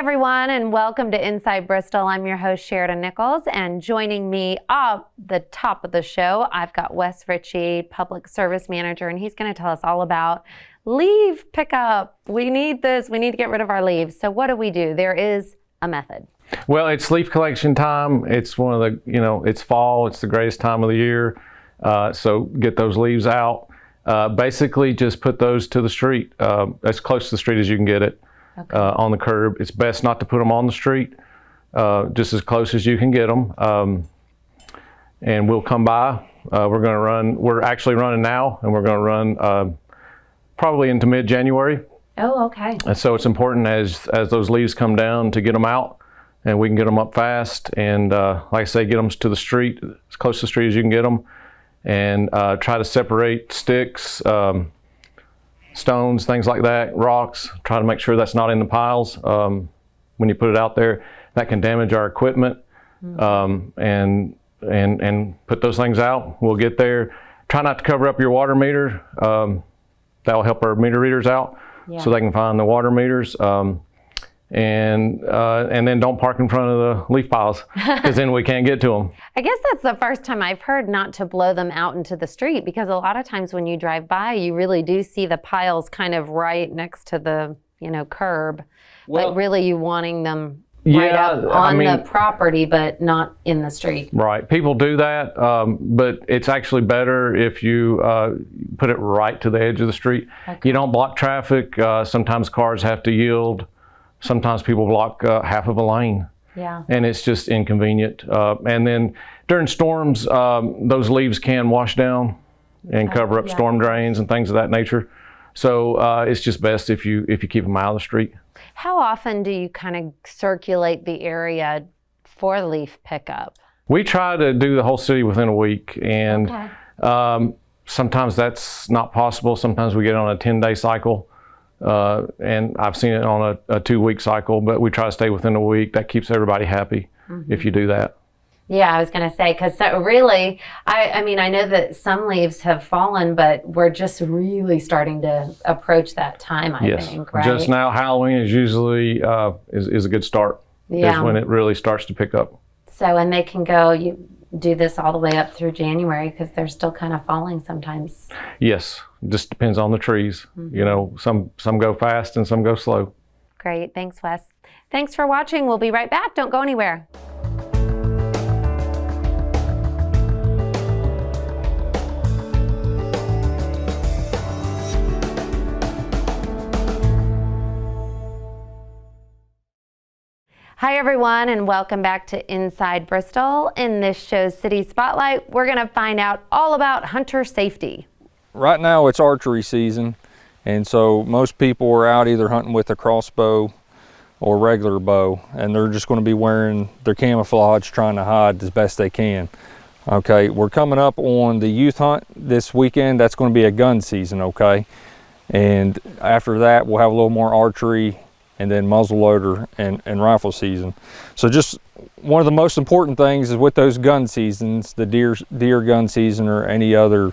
everyone, and welcome to Inside Bristol. I'm your host, Sheridan Nichols, and joining me off the top of the show, I've got Wes Ritchie, Public Service Manager, and he's going to tell us all about leaf pickup. We need this. We need to get rid of our leaves. So what do? There is a method. Well, it's leaf collection time. It's one of the, it's fall. It's the greatest time of the year. So get those leaves out. Basically, just put those to the street, as close to the street as you can get it. Okay. On the curb. It's best not to put them on the street, just as close as you can get them. And we'll come by. We're actually running now, and we're going to run probably into mid-January. Oh, okay. And so it's important as those leaves come down to get them out, and we can get them up fast. And like I say, get them to the street, as close to the street as you can get them, and try to separate sticks, stones, things like that, rocks. Try to make sure that's not in the piles when you put it out there. That can damage our equipment. And put those things out. We'll get there. Try not to cover up your water meter. That will help our meter readers out, so they can find the water meters. And then don't park in front of the leaf piles, because then we can't get to them. I guess that's the first time I've heard not to blow them out into the street, because a lot of times when you drive by, you really do see the piles kind of right next to the, curb. Well, but really you wanting them right up on the property, but not in the street. Right. People do that, but it's actually better if you put it right to the edge of the street. Okay. You don't block traffic. Sometimes cars have to yield. Sometimes people block half of a lane. Yeah. And it's just inconvenient. And then during storms, those leaves can wash down and cover up storm drains and things of that nature. So it's just best if you keep them out of the street. How often do you kind of circulate the area for leaf pickup? We try to do the whole city within a week, and sometimes that's not possible. Sometimes we get on a 10-day cycle. And I've seen it on a 2-week cycle, but we try to stay within a week. That keeps everybody happy if you do that. Yeah, I was going to say, because really, I mean, I know that some leaves have fallen, but we're just really starting to approach that time, I think, right? Just now, Halloween is usually is a good start. Yeah. Is when it really starts to pick up. So, and they can go, you do this all the way up through January, because they're still kind of falling sometimes. Yes, just depends on the trees. Some go fast and some go slow. Great, thanks, Wes. Thanks for watching. We'll be right back. Don't go anywhere. Hi everyone, and welcome back to Inside Bristol. In this show's City Spotlight, we're going to find out all about hunter safety. Right now it's archery season, and so most people are out either hunting with a crossbow or regular bow, and they're just going to be wearing their camouflage, trying to hide as best they can. Okay, we're coming up on the youth hunt this weekend. That's going to be a gun season, okay? And after that, we'll have a little more archery, and then muzzleloader and rifle season. So just one of the most important things is with those gun seasons, the deer gun season or any other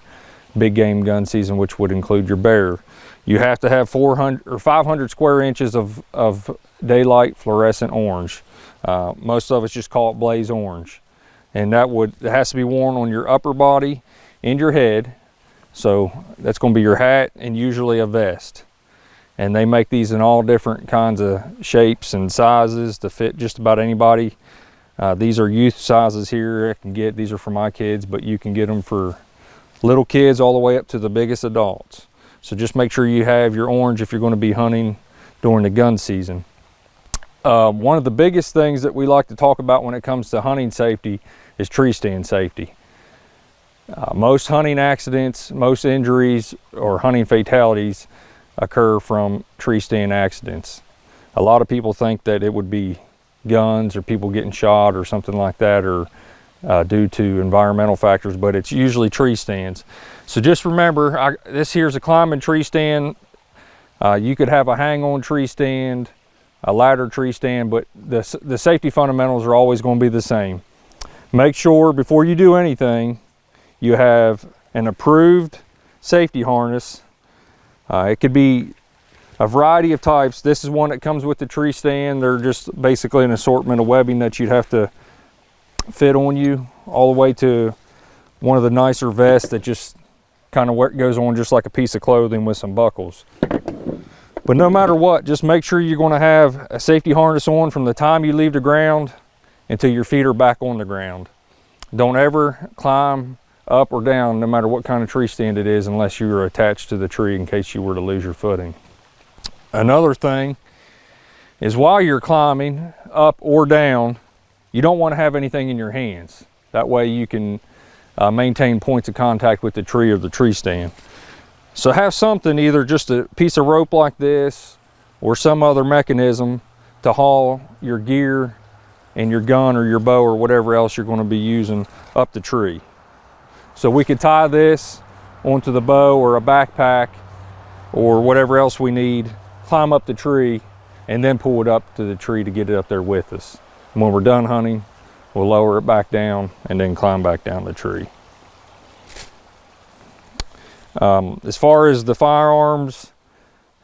big game gun season, which would include your bear, you have to have 400 or 500 square inches of daylight fluorescent orange. Most of us just call it blaze orange. And it has to be worn on your upper body and your head. So that's going to be your hat and usually a vest. And they make these in all different kinds of shapes and sizes to fit just about anybody. These are youth sizes here. These are for my kids, but you can get them for little kids all the way up to the biggest adults. So just make sure you have your orange if you're going to be hunting during the gun season. One of the biggest things that we like to talk about when it comes to hunting safety is tree stand safety. Most hunting accidents, most injuries, or hunting fatalities occur from tree stand accidents. A lot of people think that it would be guns or people getting shot or something like that, or due to environmental factors, but it's usually tree stands. So just remember, this here's a climbing tree stand. You could have a hang-on tree stand, a ladder tree stand, but the safety fundamentals are always going to be the same. Make sure before you do anything, you have an approved safety harness. It could be a variety of types. This is one that comes with the tree stand. They're just basically an assortment of webbing that you'd have to fit on you, all the way to one of the nicer vests that just kind of goes on just like a piece of clothing with some buckles. But no matter what, just make sure you're going to have a safety harness on from the time you leave the ground until your feet are back on the ground. Don't ever climb up or down, no matter what kind of tree stand it is, unless you are attached to the tree in case you were to lose your footing. Another thing is, while you're climbing up or down, you don't want to have anything in your hands. That way you can maintain points of contact with the tree or the tree stand. So have something, either just a piece of rope like this or some other mechanism to haul your gear and your gun or your bow or whatever else you're going to be using up the tree. So we could tie this onto the bow or a backpack or whatever else we need, climb up the tree, and then pull it up to the tree to get it up there with us. And when we're done hunting, we'll lower it back down and then climb back down the tree. As far as the firearms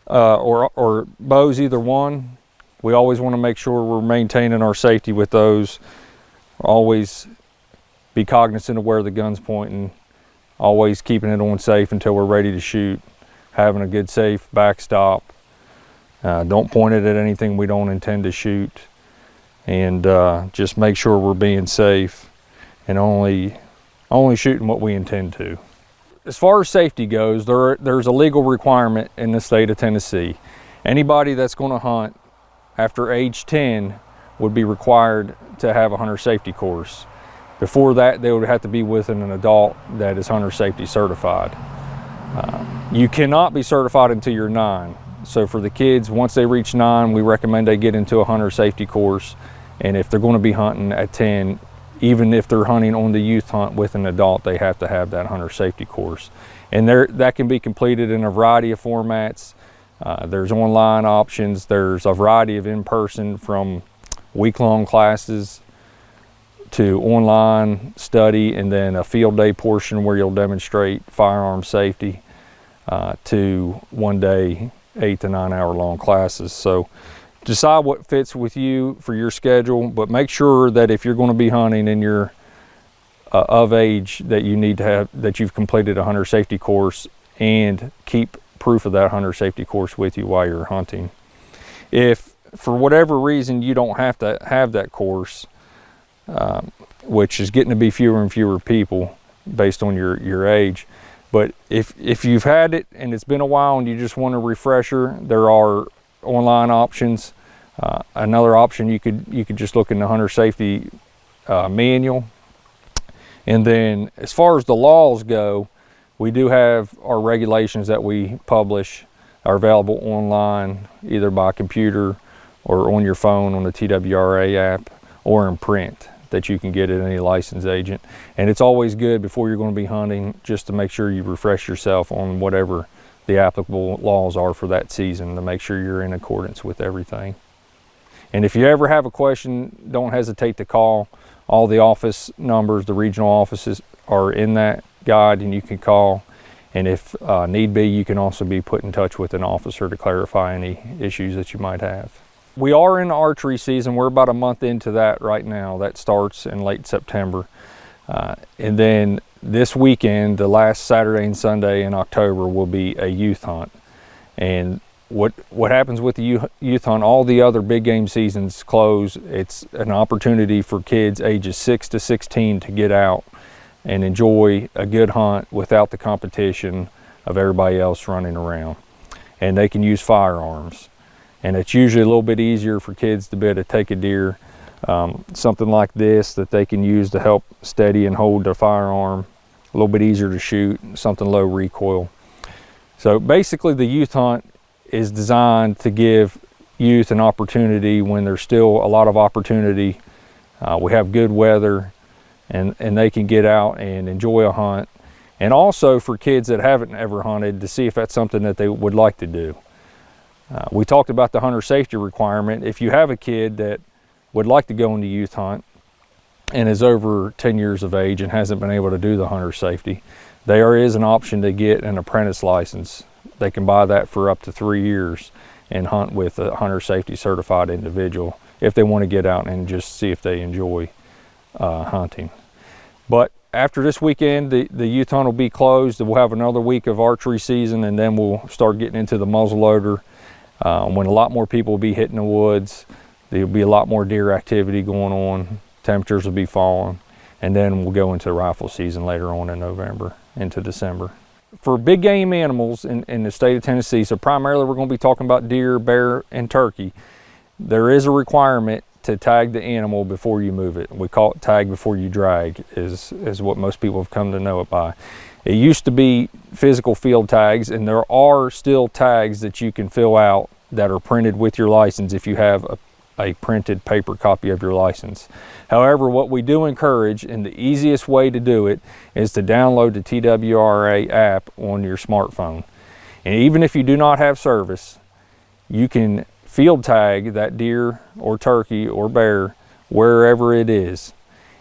or bows, either one, we always want to make sure we're maintaining our safety with those. Always be cognizant of where the gun's pointing, always keeping it on safe until we're ready to shoot, having a good safe backstop. Don't point it at anything we don't intend to shoot, and just make sure we're being safe and only shooting what we intend to. As far as safety goes, there's a legal requirement in the state of Tennessee. Anybody that's going to hunt after age 10 would be required to have a hunter safety course. Before that, they would have to be with an adult that is hunter safety certified. You cannot be certified until you're 9. So for the kids, once they reach 9, we recommend they get into a hunter safety course. And if they're going to be hunting at 10, even if they're hunting on the youth hunt with an adult, they have to have that hunter safety course. And that can be completed in a variety of formats. There's online options. There's a variety of in-person, from week-long classes to online study, and then a field day portion where you'll demonstrate firearm safety, to one-day 8 to 9 hour long classes. So decide what fits with you for your schedule, but make sure that if you're going to be hunting and you're of age, that you need to have, that you've completed a hunter safety course, and keep proof of that hunter safety course with you while you're hunting. If for whatever reason you don't have to have that course, which is getting to be fewer and fewer people based on your age, but if you've had it and it's been a while and you just want a refresher, there are online options. Another option, you could just look in the hunter safety manual. And then as far as the laws go, we do have our regulations that we publish, are available online, either by computer or on your phone on the TWRA app, or in print that you can get at any licensed agent. And it's always good before you're going to be hunting just to make sure you refresh yourself on whatever the applicable laws are for that season, to make sure you're in accordance with everything. And if you ever have a question, don't hesitate to call. All the office numbers, the regional offices, are in that guide, and you can call. And if need be, you can also be put in touch with an officer to clarify any issues that you might have. We are in archery season. We're about a month into that right now. That starts in late September. And then this weekend, the last Saturday and Sunday in October, will be a youth hunt. And what happens with the youth hunt, all the other big game seasons close. It's an opportunity for kids ages 6 to 16 to get out and enjoy a good hunt without the competition of everybody else running around. And they can use firearms. And it's usually a little bit easier for kids to be able to take a deer, something like this that they can use to help steady and hold the firearm, a little bit easier to shoot, something low recoil. So basically the youth hunt is designed to give youth an opportunity when there's still a lot of opportunity. We have good weather, and they can get out and enjoy a hunt. And also for kids that haven't ever hunted, to see if that's something that they would like to do. We talked about the hunter safety requirement. If you have a kid that would like to go into youth hunt and is over 10 years of age and hasn't been able to do the hunter safety, there is an option to get an apprentice license they can buy that for up to 3 years and hunt with a hunter safety certified individual if they want to get out and just see if they enjoy hunting. But after this weekend, the youth hunt will be closed. We'll have another week of archery season, and then we'll start getting into the muzzleloader when a lot more people will be hitting the woods. There'll be a lot more deer activity going on. Temperatures will be falling, and then we'll go into rifle season later on in November into December. For big game animals in the state of Tennessee, so primarily we're going to be talking about deer, bear, and turkey, there is a requirement to tag the animal before you move it. We call it tag before you drag, is what most people have come to know it by. It used to be physical field tags, and there are still tags that you can fill out that are printed with your license if you have a printed paper copy of your license. However, what we do encourage, and the easiest way to do it, is to download the TWRA app on your smartphone. And even if you do not have service, you can field tag that deer or turkey or bear wherever it is.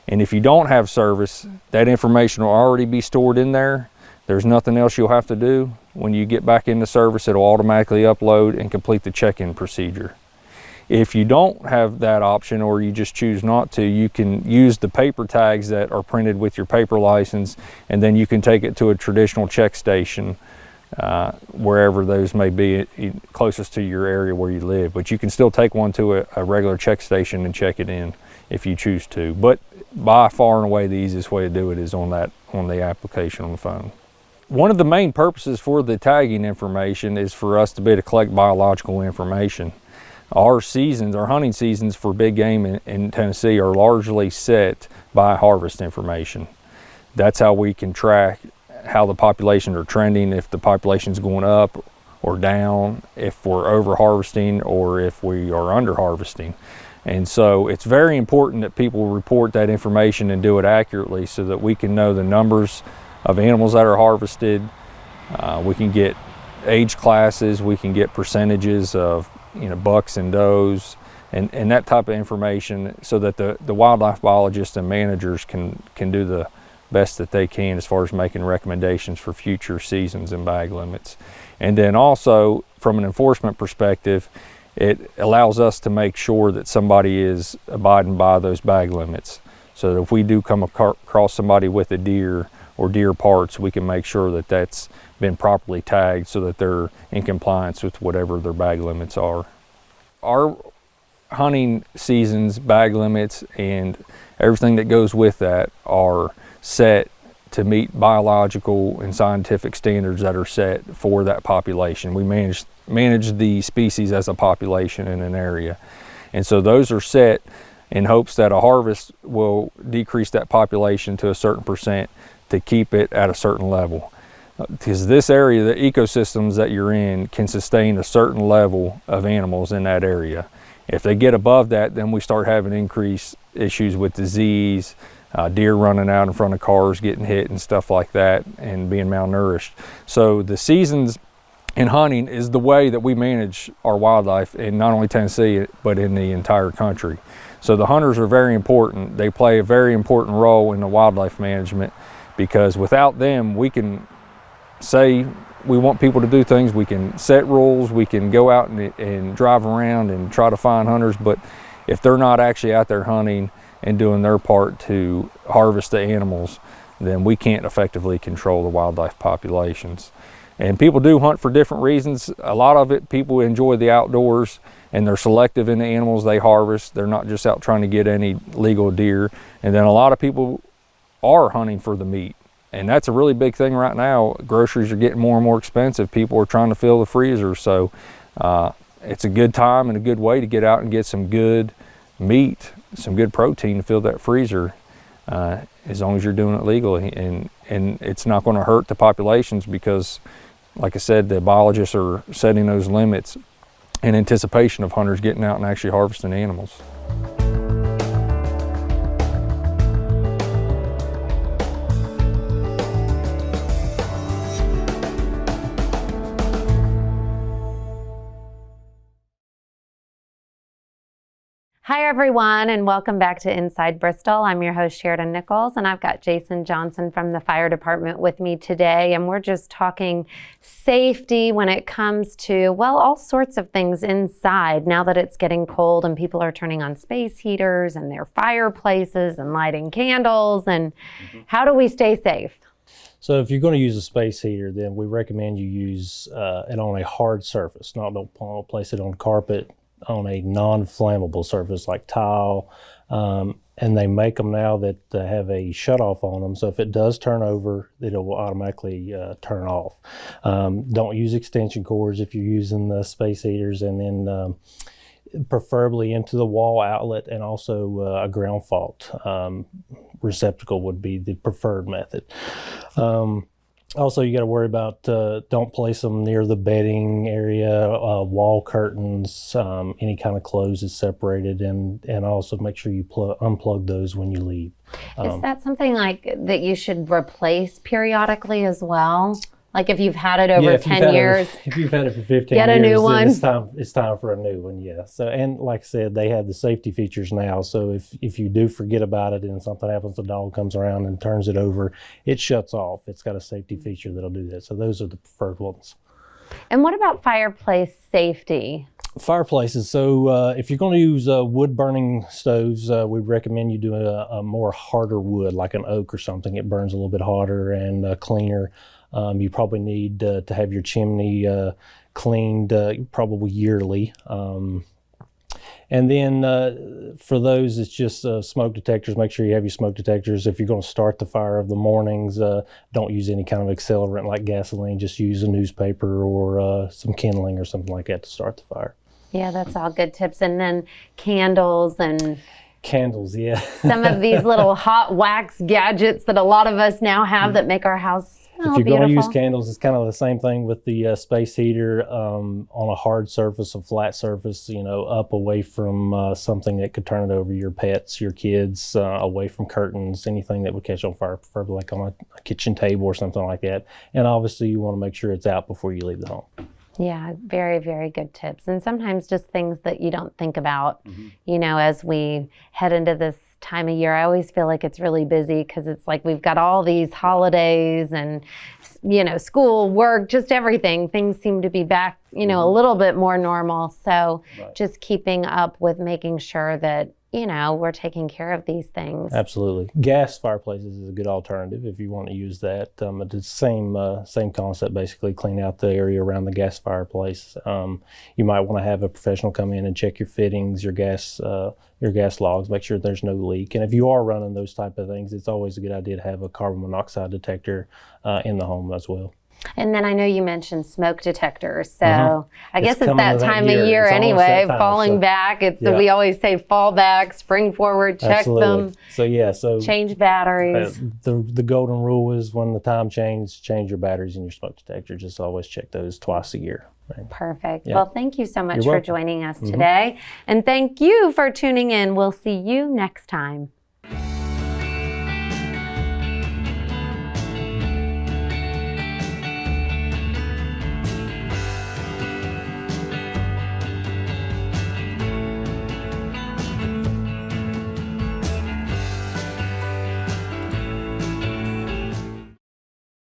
And if you don't have service, that information will already be stored in there. There's nothing else you'll have to do. When you get back into service, it'll automatically upload and complete the check-in procedure. If you don't have that option, or you just choose not to, you can use the paper tags that are printed with your paper license, and then you can take it to a traditional check station wherever those may be closest to your area where you live. But you can still take one to a regular check station and check it in if you choose to. But by far and away the easiest way to do it is on the application on the phone. One of the main purposes for the tagging information is for us to be able to collect biological information. Our hunting seasons for big game in Tennessee are largely set by harvest information. That's how we can track how the populations are trending, if the population's going up or down, if we're over harvesting or if we are under harvesting. And so it's very important that people report that information and do it accurately so that we can know the numbers of animals that are harvested. We can get age classes, we can get percentages of bucks and does, and that type of information, so that the wildlife biologists and managers can do the best that they can as far as making recommendations for future seasons and bag limits. And then also from an enforcement perspective, it allows us to make sure that somebody is abiding by those bag limits, so that if we do come across somebody with a deer or deer parts, we can make sure that that's been properly tagged so that they're in compliance with whatever their bag limits are. Our hunting seasons, bag limits, and everything that goes with that are set to meet biological and scientific standards that are set for that population. We manage the species as a population in an area. And so those are set in hopes that a harvest will decrease that population to a certain percent to keep it at a certain level. Because this area, the ecosystems that you're in, can sustain a certain level of animals in that area. If they get above that, then we start having increased issues with disease, deer running out in front of cars, getting hit and stuff like that, and being malnourished. So the seasons in hunting is the way that we manage our wildlife in not only Tennessee, but in the entire country. So the hunters are very important. They play a very important role in the wildlife management, because without them, we can say we want people to do things, we can set rules, we can go out and drive around and try to find hunters, but if they're not actually out there hunting and doing their part to harvest the animals, then we can't effectively control the wildlife populations. And people do hunt for different reasons. A lot of it, people enjoy the outdoors and they're selective in the animals they harvest. They're not just out trying to get any legal deer. And then a lot of people are hunting for the meat. And that's a really big thing right now. Groceries are getting more and more expensive. People are trying to fill the freezer. So it's a good time and a good way to get out and get some good meat, some good protein to fill that freezer, as long as you're doing it legally. And it's not going to hurt the populations, because, like I said, the biologists are setting those limits in anticipation of hunters getting out and actually harvesting animals. Hi, everyone, and welcome back to Inside Bristol. I'm your host, Sheridan Nichols, and I've got Jason Johnson from the fire department with me today. And we're just talking safety when it comes to, well, all sorts of things inside now that it's getting cold and people are turning on space heaters and their fireplaces and lighting candles. And how do we stay safe? So if you're going to use a space heater, then we recommend you use it on a hard surface. Don't place it on carpet, on a non-flammable surface like tile. And they make them now that have a shutoff on them. So if it does turn over, it will automatically turn off. Don't use extension cords if you're using the space heaters, and then preferably into the wall outlet, and also a ground fault receptacle would be the preferred method. Also, you got to worry about don't place them near the bedding area, wall curtains, any kind of clothes is separated, and also make sure you unplug those when you leave. Is that something like that you should replace periodically as well? Like if you've had it over 10 years, if you've had it for 15 get a years, new one. It's time for a new one. Yeah. So, and like I said, they have the safety features now. So if you do forget about it and something happens, the dog comes around and turns it over, it shuts off. It's got a safety feature that'll do that. So those are the preferred ones. And what about fireplace safety? Fireplaces. So if you're going to use wood burning stoves, we recommend you do a more harder wood, like an oak or something. It burns a little bit harder and cleaner. You probably need to have your chimney cleaned probably yearly. And then for those, it's just smoke detectors. Make sure you have your smoke detectors. If you're going to start the fire of the mornings, don't use any kind of accelerant like gasoline. Just use a newspaper or some kindling or something like that to start the fire. Yeah, that's all good tips. And then candles and candles, yeah. some of these little hot wax gadgets that a lot of us now have that make our house if you're going to use candles, it's kind of the same thing with the space heater on a hard surface, a flat surface, up away from something that could turn it over, your pets, your kids, away from curtains, anything that would catch on fire, preferably like on a kitchen table or something like that. And obviously you want to make sure it's out before you leave the home. Yeah, very, very good tips. And sometimes just things that you don't think about, as we head into this time of year. I always feel like it's really busy because it's like we've got all these holidays and, school, work, just everything. Things seem to be back, a little bit more normal. So just keeping up with making sure that, we're taking care of these things. Absolutely. Gas fireplaces is a good alternative if you want to use that. It's the same concept, basically. Clean out the area around the gas fireplace. You might want to have a professional come in and check your fittings, your gas logs, make sure there's no leak. And if you are running those type of things, it's always a good idea to have a carbon monoxide detector in the home as well. And then I know you mentioned smoke detectors. So I guess it's that time year. of year It's anyway, time, falling back. We always say fall back, spring forward, check them. So change batteries. The golden rule is when the time change your batteries in your smoke detector. Just always check those twice a year. Right? Perfect. Yeah. Well, thank you so much You're for welcome. joining us today. And thank you for tuning in. We'll see you next time.